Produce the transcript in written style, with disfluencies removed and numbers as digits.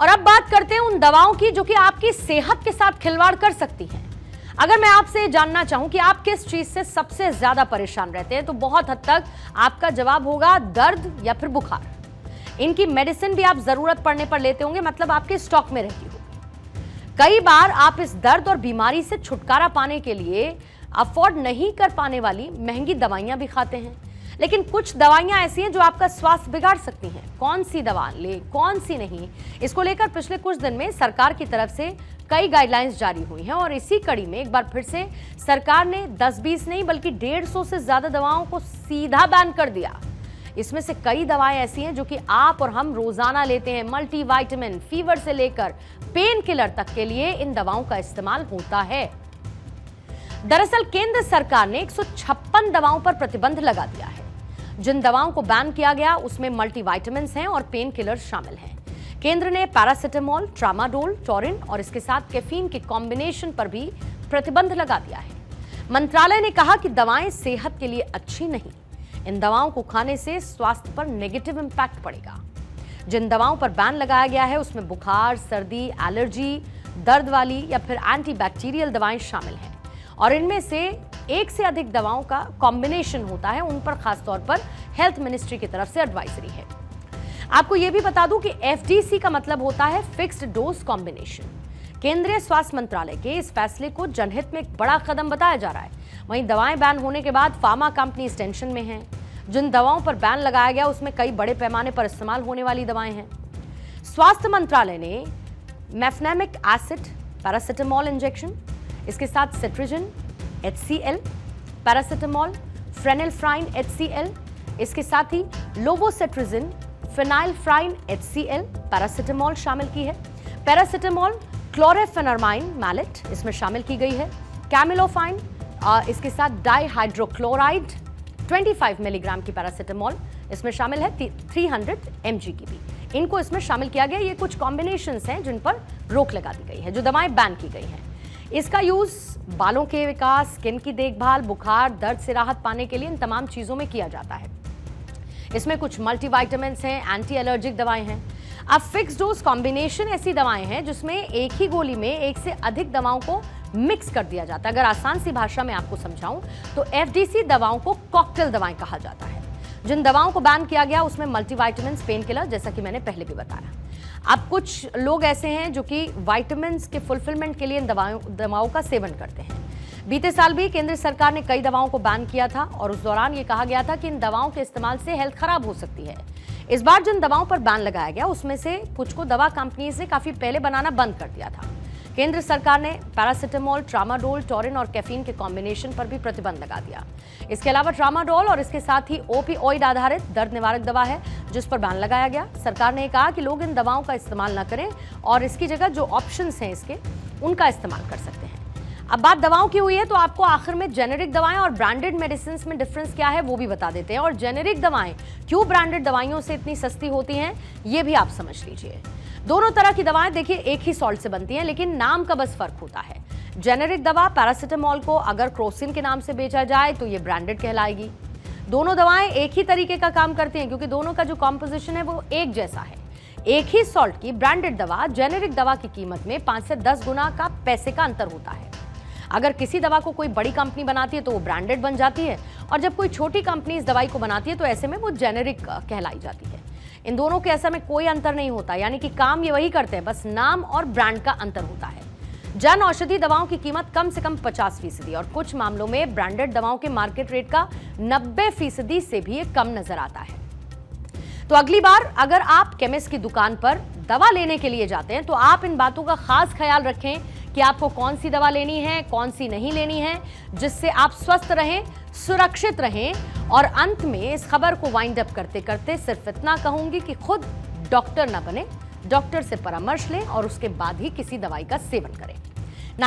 और अब बात करते हैं उन दवाओं की जो कि आपकी सेहत के साथ खिलवाड़ कर सकती हैं। अगर मैं आपसे जानना चाहूं कि आप किस चीज से सबसे ज्यादा परेशान रहते हैं, तो बहुत हद तक आपका जवाब होगा दर्द या फिर बुखार। इनकी मेडिसिन भी आप जरूरत पड़ने पर लेते होंगे, मतलब आपके स्टॉक में रहती होगी। कई बार आप इस दर्द और बीमारी से छुटकारा पाने के लिए अफोर्ड नहीं कर पाने वाली महंगी दवाइयां भी खाते हैं। लेकिन कुछ दवाइयां ऐसी हैं जो आपका स्वास्थ्य बिगाड़ सकती हैं। कौन सी दवा ले, कौन सी नहीं, इसको लेकर पिछले कुछ दिन में सरकार की तरफ से कई गाइडलाइंस जारी हुई हैं और इसी कड़ी में एक बार फिर से सरकार ने 10-20 नहीं बल्कि 150 से ज्यादा दवाओं को सीधा बैन कर दिया। इसमें से कई दवाएं ऐसी हैं जो कि आप और हम रोजाना लेते हैं। मल्टीविटामिन, फीवर से लेकर पेन किलर तक के लिए इन दवाओं का इस्तेमाल होता है। दरअसल केंद्र सरकार ने 156 दवाओं पर प्रतिबंध लगा दिया है। जिन दवाओं को बैन किया गया उसमें मल्टीविटामिन्स हैं और पेन किलर्स शामिल हैं। केंद्र ने पैरासिटामोल, ट्रामाडोल, टॉरिन और इसके साथ कैफीन के कॉम्बिनेशन पर भी प्रतिबंध लगा दिया है। मंत्रालय ने कहा कि दवाएं सेहत के लिए अच्छी नहीं। इन दवाओं को खाने से स्वास्थ्य पर नेगेटिव इंपैक्ट पड़ेगा। जिन दवाओं पर बैन लगाया गया है उसमें बुखार, सर्दी, एलर्जी, दर्द वाली या फिर एंटीबैक्टीरियल दवाएं शामिल हैं और इनमें से एक से अधिक दवाओं का कॉम्बिनेशन होता है। उन पर खासतौर पर हेल्थ मिनिस्ट्री की तरफ से एडवाइजरी है। आपको यह भी बता दूं कि एफडीसी का मतलब होता है फिक्स्ड डोज कॉम्बिनेशन। केंद्रीय स्वास्थ्य मंत्रालय के इस फैसले को जनहित में एक बड़ा कदम बताया जा रहा है। वहीं दवाएं बैन होने के बाद फार्मा कंपनी टेंशन में हैं। जिन दवाओं पर बैन लगाया गया उसमें कई बड़े पैमाने पर इस्तेमाल होने वाली दवाएं हैं। स्वास्थ्य मंत्रालय ने मेफनेमिक एसिड, पैरासिटामोल इंजेक्शन, इसके साथ सेट्रिजिन HCl, पैरासिटामोल, फ्रेनिलफ्राइन HCl, इसके साथ ही लोवोसेट्रिजिन, फिनाइलफ्राइन HCl, पैरासिटामोल शामिल की है। पैरासिटामोल क्लोरेफेनरमाइन मैलेट इसमें शामिल की गई है। कैमिलोफाइन, इसके साथ डाइहाइड्रोक्लोराइड 25 मिलीग्राम की पैरासिटामोल इसमें शामिल है। 300 mg की भी इनको इसमें शामिल किया गया। ये कुछ कॉम्बिनेशंस हैं जिन पर रोक लगा दी गई है, जो दवाएं बैन की गई हैं। इसका यूज बालों के विकास, स्किन की देखभाल, बुखार, दर्द से राहत पाने के लिए इन तमाम चीजों में किया जाता है। इसमें कुछ मल्टीविटामिन्स हैं, एंटी एलर्जिक दवाएं हैं। अब फिक्स डोज कॉम्बिनेशन ऐसी दवाएं हैं जिसमें एक ही गोली में एक से अधिक दवाओं को मिक्स कर दिया जाता है। अगर आसान सी भाषा में आपको समझाऊं तो एफडीसी दवाओं को कॉकटेल दवाएं कहा जाता है। जिन दवाओं को बैन किया गया उसमें मल्टीविटामिन्स, पेन किलर, जैसा कि मैंने पहले भी बताया। अब कुछ लोग ऐसे हैं जो कि विटामिन्स के फुलफिलमेंट के लिए इन दवाओं का सेवन करते हैं। बीते साल भी केंद्र सरकार ने कई दवाओं को बैन किया था और उस दौरान ये कहा गया था कि इन दवाओं के इस्तेमाल से हेल्थ खराब हो सकती है। इस बार जिन दवाओं पर बैन लगाया गया उसमें से कुछ को दवा कंपनी से काफी पहले बनाना बंद कर दिया था। केंद्र सरकार ने पैरासिटामोल, ट्रामाडोल, टॉरिन और कैफीन के कॉम्बिनेशन पर भी प्रतिबंध लगा दिया। इसके अलावा ट्रामाडोल और इसके साथ ही ओपिओइड आधारित दर्द निवारक दवा है जिस पर बैन लगाया गया। सरकार ने कहा कि लोग इन दवाओं का इस्तेमाल न करें और इसकी जगह जो ऑप्शंस हैं इसके उनका इस्तेमाल कर सकते हैं। अब बात दवाओं की हुई है तो आपको आखिर में जेनेरिक दवाएं और ब्रांडेड मेडिसिन में डिफरेंस क्या है वो भी बता देते हैं। और जेनेरिक दवाएं क्यों ब्रांडेड दवाइयों से इतनी सस्ती होती हैं ये भी आप समझ लीजिए। दोनों तरह की दवाएं देखिए एक ही सॉल्ट से बनती हैं, लेकिन नाम का बस फर्क होता है। जेनेरिक दवा पैरासिटामोल को अगर क्रोसिन के नाम से बेचा जाए तो ये ब्रांडेड कहलाएगी। दोनों दवाएं एक ही तरीके का काम करती हैं क्योंकि दोनों का जो कॉम्पोजिशन है वो एक जैसा है। एक ही सॉल्ट की ब्रांडेड दवा जेनेरिक दवा की कीमत में 5 से 10 गुना का पैसे का अंतर होता है। अगर किसी दवा को कोई बड़ी कंपनी बनाती है तो वो ब्रांडेड बन जाती है और जब कोई छोटी कंपनी इस दवाई को बनाती है तो ऐसे में वो जेनेरिक कहलाई जाती है। इन दोनों के ऐसा में कोई अंतर नहीं होता, यानी कि काम ये वही करते हैं, बस नाम और ब्रांड का अंतर होता है। जन औषधि दवाओं की कीमत कम से कम 50% और कुछ मामलों में ब्रांडेड दवाओं के मार्केट रेट का 90% से भी कम नजर आता है। तो अगली बार अगर आप केमिस्ट की दुकान पर दवा लेने के लिए जाते हैं तो आप इन बातों का खास ख्याल रखें कि आपको कौन सी दवा लेनी है, कौन सी नहीं लेनी है, जिससे आप स्वस्थ रहें, सुरक्षित रहें। और अंत में इस खबर को वाइंड अप करते करते सिर्फ इतना कहूंगी कि खुद डॉक्टर ना बने, डॉक्टर से परामर्श लें और उसके बाद ही किसी दवाई का सेवन करें।